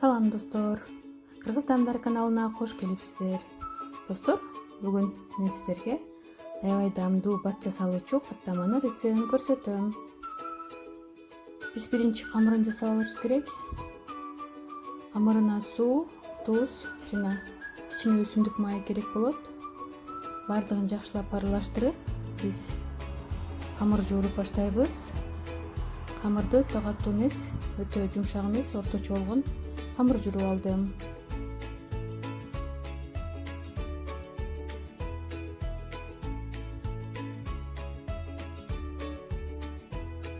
Салам достор, Кыргыз Таамдары каналына кош келипсиздер. Достор, бүгүн мен сиздерге аябай даамдуу бат жасалуучу каттаманын рецептин көрсөтөм. Биз биринчи камырын жасап алышыбыз керек. Камырына суу, туз жана кичине өсүмдүк майы керек болот. Бардыгын жакшылап аралаштырып, биз камыр жууруп баштайбыз. Камырды өтө катуу эмес, өтө жумшак эмес, орточо болгон камыр жууруп алдым.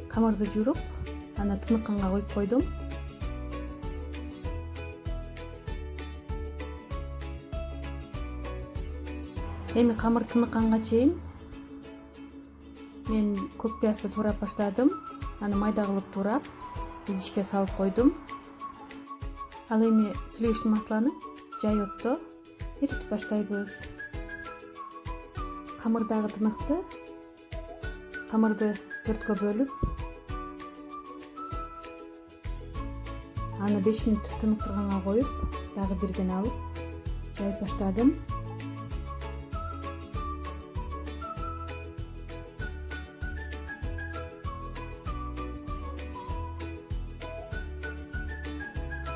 Камырды жууруп, аны тынытканга коюп койдум. Эми камыр тынытканга чейин мен көк пиязды туурап баштадым. Аны майда кылып туурап, идишке салып койдум. Ал эми сливочный масланы жай отто эритип баштайбыз. Камыр дагы тыныкты. Камырды төрткө бөлүп, аны 5 мүнөт тыныктырганга коюп, дагы бирден алып жайып баштадым.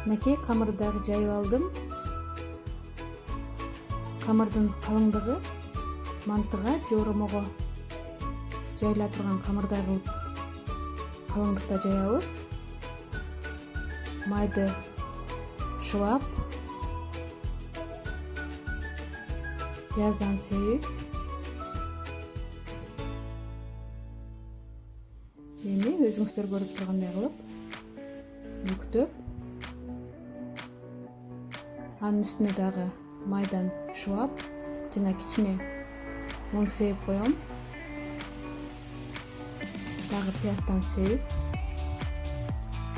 Мынакей камырды дагы жайып алдым. Камырдын калыңдыгы мантыга же оромого жайыла турган камырдай кылып калыңдыкта жаябыз. Майды шыбап, пияздан сеип, эми өзүңүздөр көрүп тургандай кылып бүктөп, анын үстүнө дагы майдан шыбап жана кичине un сеип коем. Дагы пияздан сеип,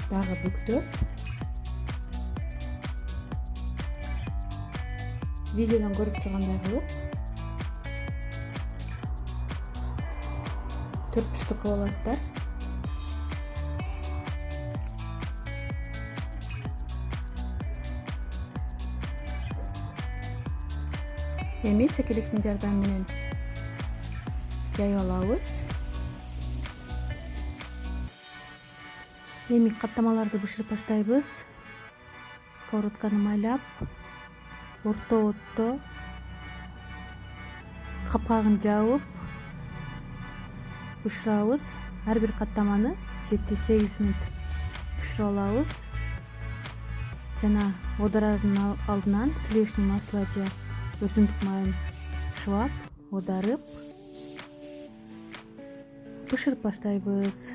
дагы бүктөп, видеодон көрүп тургандай кылып 4 бурчтук кылып аласыздар. Эми секелектин жардамы менен жайып алабыз. Эми каттамаларды бышырып баштайбыз. Сковородканы майлап, орто отто капкагын жабып бышырабыз. Ар бир каттаманы 7-8 мүнөт бышырып алабыз. Жана оодарардын алдынан сливочный масло же өсүмдүк майын шыбап, оодарып бышырып баштайбыз.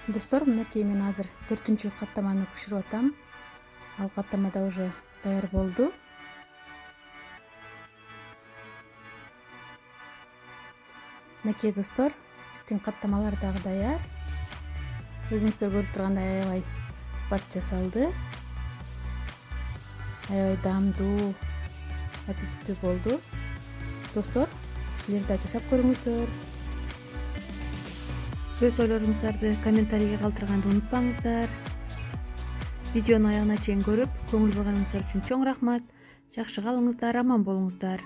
Достор, мынакей мен азыр 4-үнчү каттаманы бышырып атам. Ал каттама да уже даяр болду. Мынакей достор, биздин каттамалар дагы даяр. Өзүңүздөр көрүп тургандай аябай бат жасалды. Аябай даамдуу, аппетиттүү болду. Достор, силер да жасап көрүңүздөр. Өз ойлоруңуздарды комментарийге калтырганды унутпаңыздар. Видеону аягына чейин көрүп, көңүл бурганыңыздар үчүн чоң рахмат. Жакшы калыңыздар, аман болуңуздар.